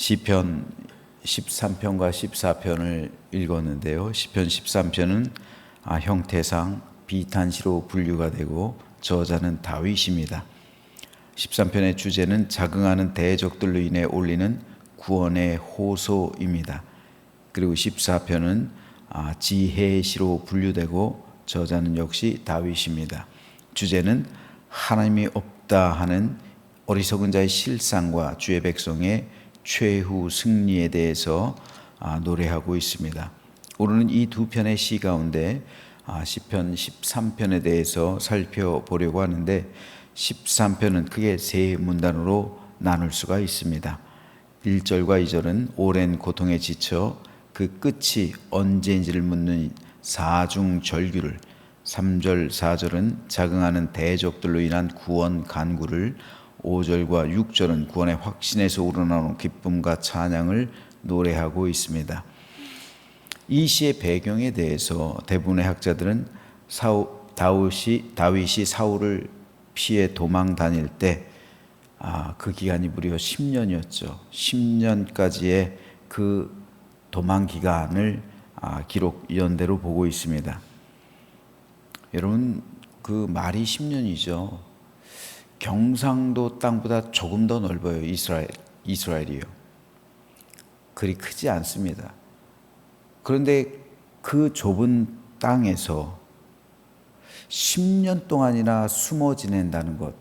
시편 13편과 14편을 읽었는데요. 시편 13편은 형태상 비탄시로 분류가 되고 저자는 다윗입니다. 13편의 주제는 자긍하는 대적들로 인해 올리는 구원의 호소입니다. 그리고 14편은 지혜의 시로 분류되고 저자는 역시 다윗입니다. 주제는 하나님이 없다 하는 어리석은 자의 실상과 주의 백성의 최후 승리에 대해서 노래하고 있습니다. 오늘은 이 두 편의 시 가운데 시편 13편에 대해서 살펴보려고 하는데 13편은 크게 세 문단으로 나눌 수가 있습니다. 1절과 2절은 오랜 고통에 지쳐 그 끝이 언제인지를 묻는 사중절규를, 3절, 4절은 자긍하는 대적들로 인한 구원 간구를, 5절과 6절은 구원의 확신에서 우러나오는 기쁨과 찬양을 노래하고 있습니다. 이 시의 배경에 대해서 대부분의 학자들은 다윗이 사울을 피해 도망 다닐 때 그 기간이 무려 10년이었죠. 10년까지의 그 도망 기간을 기록 연대로 보고 있습니다. 여러분, 그 말이 10년이죠. 경상도 땅보다 조금 더 넓어요. 이스라엘이요. 그리 크지 않습니다. 그런데 그 좁은 땅에서 10년 동안이나 숨어 지낸다는 것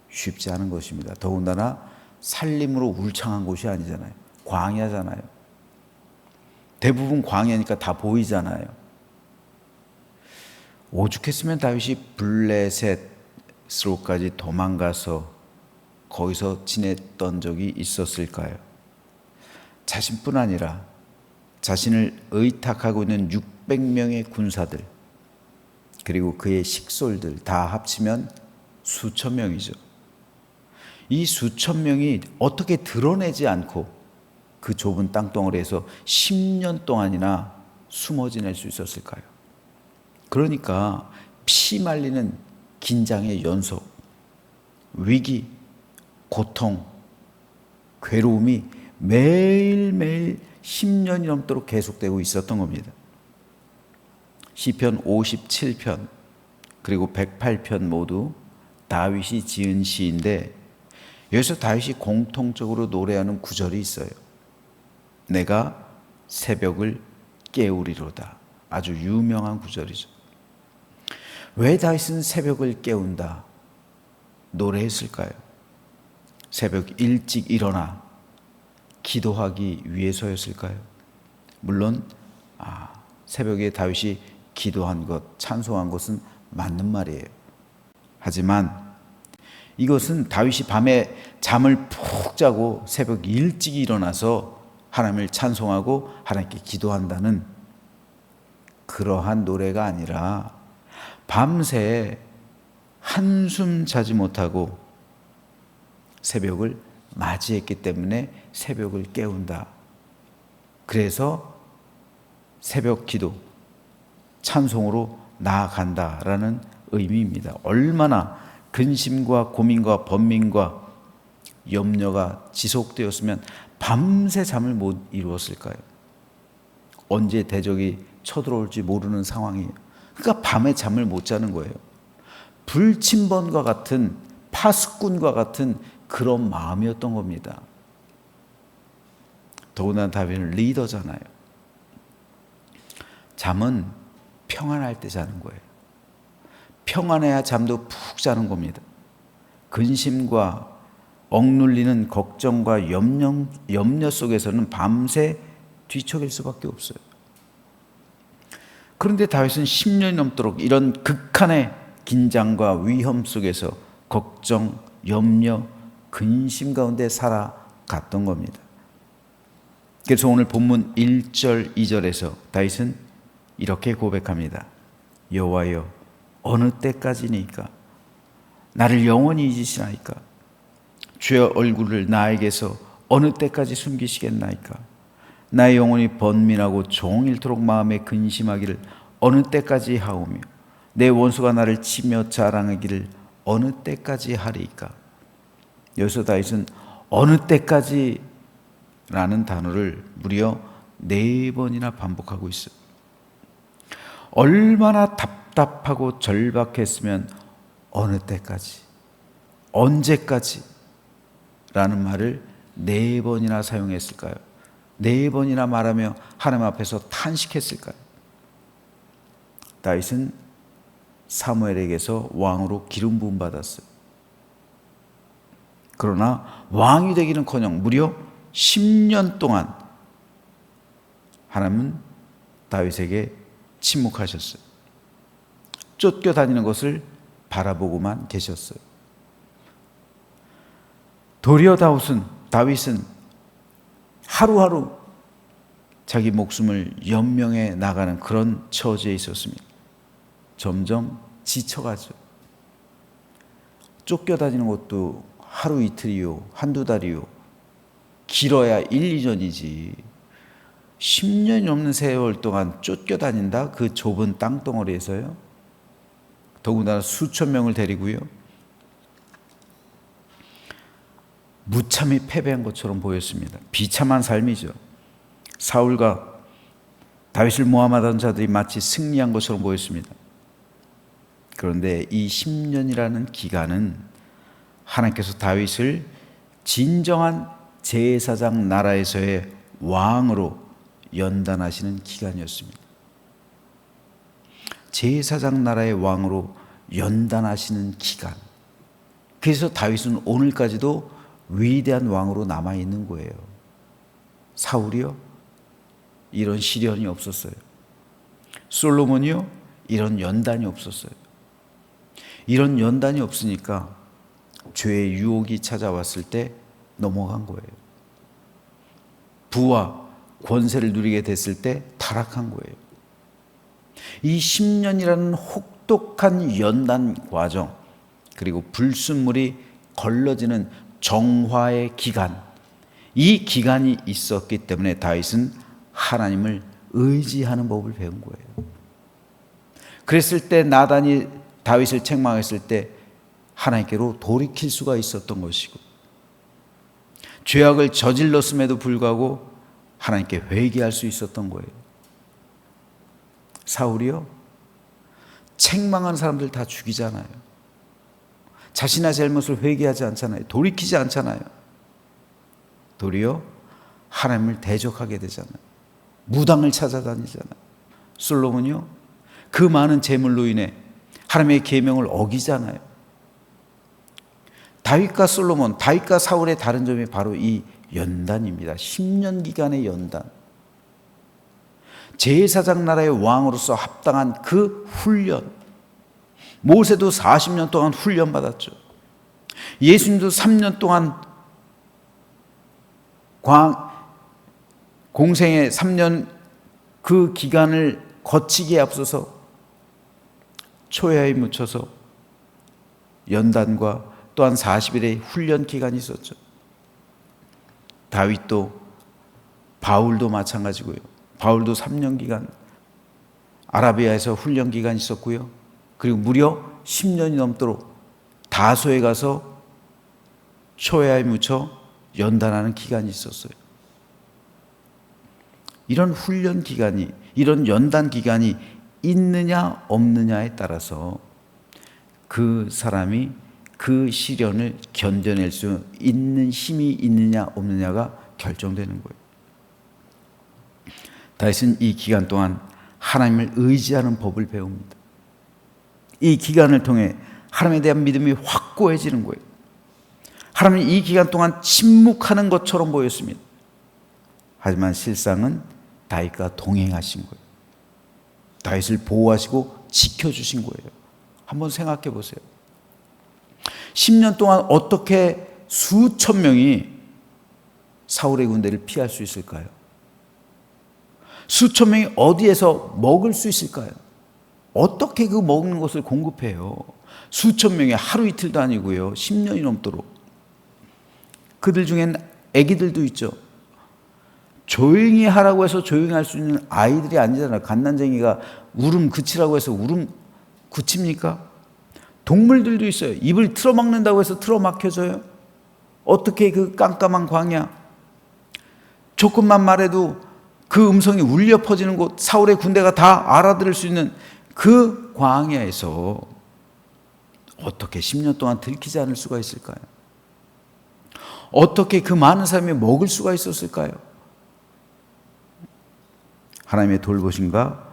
쉽지 않은 것입니다. 더군다나 산림으로 울창한 곳이 아니잖아요. 광야잖아요. 대부분 광야니까 다 보이잖아요. 오죽했으면 다윗이 블레셋으로까지 도망가서 거기서 지냈던 적이 있었을까요? 자신뿐 아니라 자신을 의탁하고 있는 600명의 군사들, 그리고 그의 식솔들 다 합치면 수천 명이죠. 이 수천 명이 어떻게 드러내지 않고 그 좁은 땅덩어리에서 10년 동안이나 숨어 지낼 수 있었을까요? 그러니까 피 말리는 긴장의 연속, 위기, 고통, 괴로움이 매일매일 10년이 넘도록 계속되고 있었던 겁니다. 시편 57편 그리고 108편 모두 다윗이 지은 시인데 여기서 다윗이 공통적으로 노래하는 구절이 있어요. 내가 새벽을 깨우리로다. 아주 유명한 구절이죠. 왜 다윗은 새벽을 깨운다 노래했을까요? 새벽 일찍 일어나 기도하기 위해서였을까요? 물론 새벽에 다윗이 기도한 것, 찬송한 것은 맞는 말이에요. 하지만 이것은 다윗이 밤에 잠을 푹 자고 새벽 일찍 일어나서 하나님을 찬송하고 하나님께 기도한다는 그러한 노래가 아니라 밤새 한숨 자지 못하고 새벽을 맞이했기 때문에 새벽을 깨운다. 그래서 새벽 기도, 찬송으로 나아간다라는 의미입니다. 얼마나 근심과 고민과 번민과 염려가 지속되었으면 밤새 잠을 못 이루었을까요? 언제 대적이 쳐들어올지 모르는 상황이에요. 그러니까 밤에 잠을 못 자는 거예요. 불침번과 같은, 파수꾼과 같은 그런 마음이었던 겁니다. 더군다나 다윗은 리더잖아요. 잠은 평안할 때 자는 거예요. 평안해야 잠도 푹 자는 겁니다. 근심과 억눌리는 걱정과 염려 속에서는 밤새 뒤척일 수밖에 없어요. 그런데 다윗은 10년이 넘도록 이런 극한의 긴장과 위험 속에서 걱정, 염려, 근심 가운데 살아갔던 겁니다. 그래서 오늘 본문 1절, 2절에서 다윗은 이렇게 고백합니다. 여호와여, 어느 때까지니까? 나를 영원히 잊으시나이까? 주의 얼굴을 나에게서 어느 때까지 숨기시겠나이까? 나의 영혼이 번민하고 종일토록 마음에 근심하기를 어느 때까지 하오며 내 원수가 나를 치며 자랑하기를 어느 때까지 하리이까? 여기서 다윗은 어느 때까지 라는 단어를 무려 4번이나 반복하고 있어요. 얼마나 답답하고 절박했으면 어느 때까지, 언제까지 라는 말을 4번이나 사용했을까요? 4번이나 말하며 하나님 앞에서 탄식했을까요? 다윗은 사무엘에게서 왕으로 기름 부음 받았어요. 그러나 왕이 되기는커녕 무려 10년 동안 하나님은 다윗에게 침묵하셨어요. 쫓겨다니는 것을 바라보고만 계셨어요. 도리어 다윗은 하루하루 자기 목숨을 연명해 나가는 그런 처지에 있었습니다. 점점 지쳐가죠. 쫓겨다니는 것도 하루 이틀이요, 한두 달이요, 길어야 1, 2년이지 10년이 넘는 세월 동안 쫓겨다닌다? 그 좁은 땅덩어리에서요. 더군다나 수천 명을 데리고요. 무참히 패배한 것처럼 보였습니다. 비참한 삶이죠. 사울과 다윗을 모함하던 자들이 마치 승리한 것처럼 보였습니다. 그런데 이 10년이라는 기간은 하나님께서 다윗을 진정한 제사장 나라에서의 왕으로 연단하시는 기간이었습니다. 제사장 나라의 왕으로 연단하시는 기간. 그래서 다윗은 오늘까지도 위대한 왕으로 남아있는 거예요. 사울이요? 이런 시련이 없었어요. 솔로몬이요? 이런 연단이 없었어요. 이런 연단이 없으니까 죄의 유혹이 찾아왔을 때 넘어간 거예요. 부와 권세를 누리게 됐을 때 타락한 거예요. 이 10년이라는 혹독한 연단 과정, 그리고 불순물이 걸러지는 정화의 기간, 이 기간이 있었기 때문에 다윗은 하나님을 의지하는 법을 배운 거예요. 그랬을 때 나단이 다윗을 책망했을 때 하나님께로 돌이킬 수가 있었던 것이고, 죄악을 저질렀음에도 불구하고 하나님께 회개할 수 있었던 거예요. 사울이요? 책망하는 사람들 다 죽이잖아요. 자신의 잘못을 회개하지 않잖아요. 돌이키지 않잖아요. 도리어 하나님을 대적하게 되잖아요. 무당을 찾아다니잖아요. 솔로몬이요? 그 많은 재물로 인해 하나님의 계명을 어기잖아요. 다윗과 솔로몬, 다윗과 사울의 다른 점이 바로 이 연단입니다. 10년 기간의 연단. 제사장 나라의 왕으로서 합당한 그 훈련. 모세도 40년 동안 훈련 받았죠. 예수님도 3년 동안 공생의 3년 그 기간을 거치기에 앞서서 초야에 묻혀서 연단과 또한 40일의 훈련 기간이 있었죠. 다윗도, 바울도 마찬가지고요. 바울도 3년 기간 아라비아에서 훈련 기간이 있었고요. 그리고 무려 10년이 넘도록 다소에 가서 초야에 묻혀 연단하는 기간이 있었어요. 이런 훈련 기간이, 이런 연단 기간이 있느냐 없느냐에 따라서 그 사람이 그 시련을 견뎌낼 수 있는 힘이 있느냐 없느냐가 결정되는 거예요. 다윗은 이 기간 동안 하나님을 의지하는 법을 배웁니다. 이 기간을 통해 하나님에 대한 믿음이 확고해지는 거예요. 하나님은 이 기간 동안 침묵하는 것처럼 보였습니다. 하지만 실상은 다윗과 동행하신 거예요. 다윗을 보호하시고 지켜주신 거예요. 한번 생각해 보세요. 10년 동안 어떻게 수천 명이 사울의 군대를 피할 수 있을까요? 수천 명이 어디에서 먹을 수 있을까요? 어떻게 그 먹는 것을 공급해요? 수천 명이 하루 이틀도 아니고요. 10년이 넘도록. 그들 중엔 아기들도 있죠. 조용히 하라고 해서 조용히 할 수 있는 아이들이 아니잖아요. 갓난쟁이가 울음 그치라고 해서 울음 그칩니까? 동물들도 있어요. 입을 틀어막는다고 해서 틀어막혀져요? 어떻게 그 깜깜한 광야, 조금만 말해도 그 음성이 울려 퍼지는 곳, 사울의 군대가 다 알아들을 수 있는 그 광야에서 어떻게 10년 동안 들키지 않을 수가 있을까요? 어떻게 그 많은 사람이 먹을 수가 있었을까요? 하나님의 돌보심과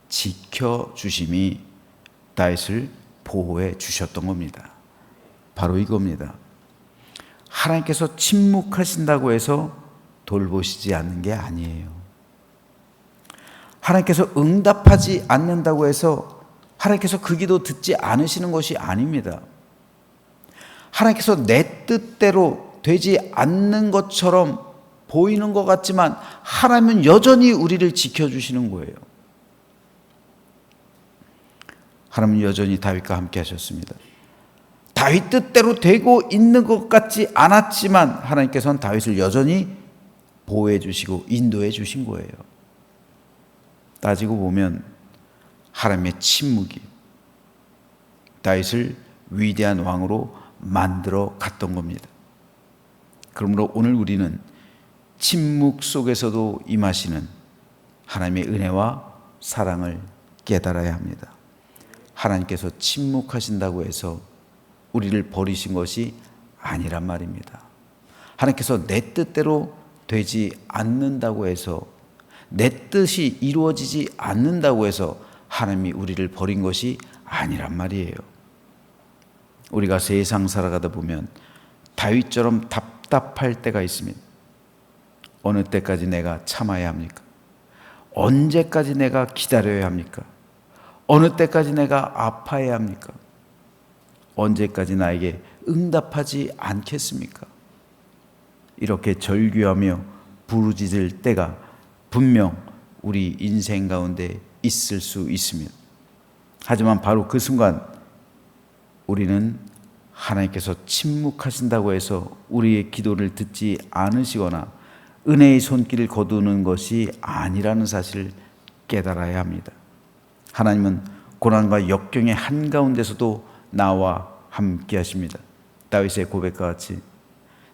지켜주심이 다윗을 보호해 주셨던 겁니다. 바로 이겁니다. 하나님께서 침묵하신다고 해서 돌보시지 않는 게 아니에요. 하나님께서 응답하지 않는다고 해서 하나님께서 그 기도 듣지 않으시는 것이 아닙니다. 하나님께서 내 뜻대로 되지 않는 것처럼 보이는 것 같지만 하나님은 여전히 우리를 지켜주시는 거예요. 하나님은 여전히 다윗과 함께 하셨습니다. 다윗 뜻대로 되고 있는 것 같지 않았지만 하나님께서는 다윗을 여전히 보호해 주시고 인도해 주신 거예요. 따지고 보면 하나님의 침묵이 다윗을 위대한 왕으로 만들어 갔던 겁니다. 그러므로 오늘 우리는 침묵 속에서도 임하시는 하나님의 은혜와 사랑을 깨달아야 합니다. 하나님께서 침묵하신다고 해서 우리를 버리신 것이 아니란 말입니다. 하나님께서 내 뜻대로 되지 않는다고 해서, 내 뜻이 이루어지지 않는다고 해서 하나님이 우리를 버린 것이 아니란 말이에요. 우리가 세상 살아가다 보면 다윗처럼 답답할 때가 있습니다. 어느 때까지 내가 참아야 합니까? 언제까지 내가 기다려야 합니까? 어느 때까지 내가 아파야 합니까? 언제까지 나에게 응답하지 않겠습니까? 이렇게 절규하며 부르짖을 때가 분명 우리 인생 가운데 있을 수 있습니다. 하지만 바로 그 순간 우리는 하나님께서 침묵하신다고 해서 우리의 기도를 듣지 않으시거나 은혜의 손길을 거두는 것이 아니라는 사실을 깨달아야 합니다. 하나님은 고난과 역경의 한가운데서도 나와 함께 하십니다. 다윗의 고백과 같이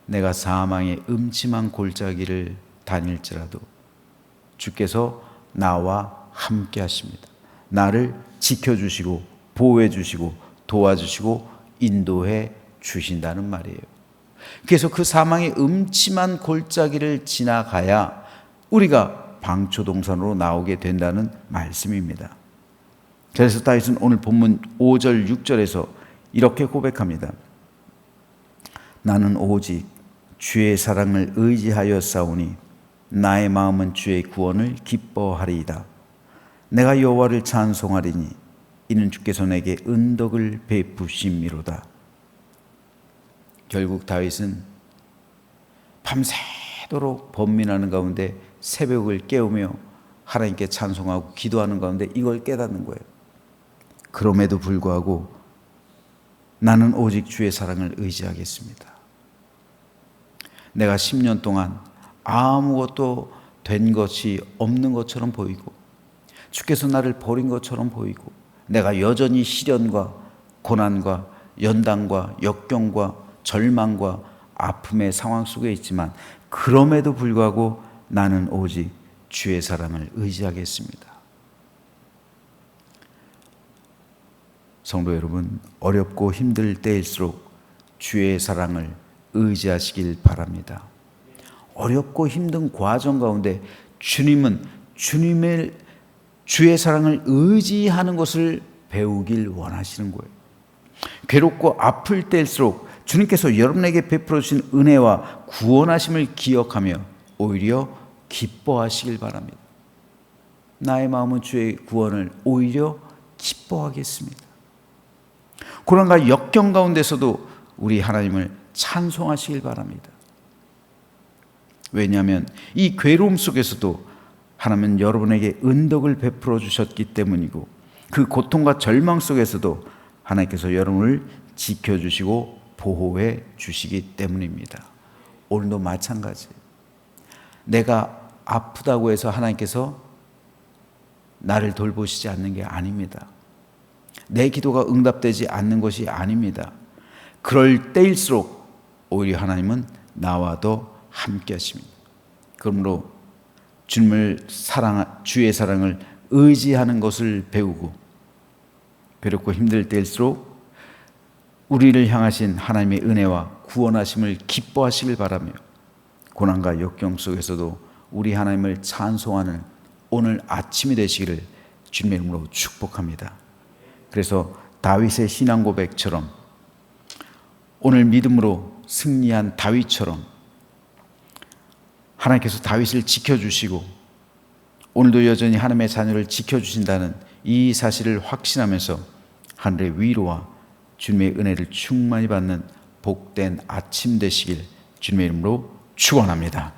내가 사망의 음침한 골짜기를 다닐지라도 주께서 나와 함께 하십니다. 나를 지켜주시고 보호해 주시고 도와주시고 인도해 주신다는 말이에요. 그래서 그 사망의 음침한 골짜기를 지나가야 우리가 방초동산으로 나오게 된다는 말씀입니다. 그래서 다윗은 오늘 본문 5절 6절에서 이렇게 고백합니다. 나는 오직 주의 사랑을 의지하여 싸우니 나의 마음은 주의 구원을 기뻐하리이다. 내가 여호와를 찬송하리니 이는 주께서 내게 은덕을 베푸심이로다. 결국 다윗은 밤새도록 번민하는 가운데 새벽을 깨우며 하나님께 찬송하고 기도하는 가운데 이걸 깨닫는 거예요. 그럼에도 불구하고 나는 오직 주의 사랑을 의지하겠습니다. 내가 10년 동안 아무것도 된 것이 없는 것처럼 보이고 주께서 나를 버린 것처럼 보이고 내가 여전히 시련과 고난과 연단과 역경과 절망과 아픔의 상황 속에 있지만 그럼에도 불구하고 나는 오직 주의 사랑을 의지하겠습니다. 성도 여러분, 어렵고 힘들 때일수록 주의 사랑을 의지하시길 바랍니다. 어렵고 힘든 과정 가운데 주님은 주의 사랑을 의지하는 것을 배우길 원하시는 거예요. 괴롭고 아플 때일수록 주님께서 여러분에게 베풀어 주신 은혜와 구원하심을 기억하며 오히려 기뻐하시길 바랍니다. 나의 마음은 주의 구원을 오히려 기뻐하겠습니다. 고난과 역경 가운데서도 우리 하나님을 찬송하시길 바랍니다. 왜냐하면 이 괴로움 속에서도 하나님은 여러분에게 은덕을 베풀어 주셨기 때문이고 그 고통과 절망 속에서도 하나님께서 여러분을 지켜주시고 보호해 주시기 때문입니다. 오늘도 마찬가지. 내가 아프다고 해서 하나님께서 나를 돌보시지 않는 게 아닙니다. 내 기도가 응답되지 않는 것이 아닙니다. 그럴 때일수록 오히려 하나님은 나와 더 함께 하십니다. 그러므로 주의 사랑을 의지하는 것을 배우고, 괴롭고 힘들 때일수록 우리를 향하신 하나님의 은혜와 구원하심을 기뻐하시길 바라며, 고난과 역경 속에서도 우리 하나님을 찬송하는 오늘 아침이 되시기를 주님의 이름으로 축복합니다. 그래서 다윗의 신앙 고백처럼, 오늘 믿음으로 승리한 다윗처럼 하나님께서 다윗을 지켜주시고 오늘도 여전히 하나님의 자녀를 지켜주신다는 이 사실을 확신하면서 하늘의 위로와 주님의 은혜를 충만히 받는 복된 아침 되시길 주님의 이름으로 축원합니다.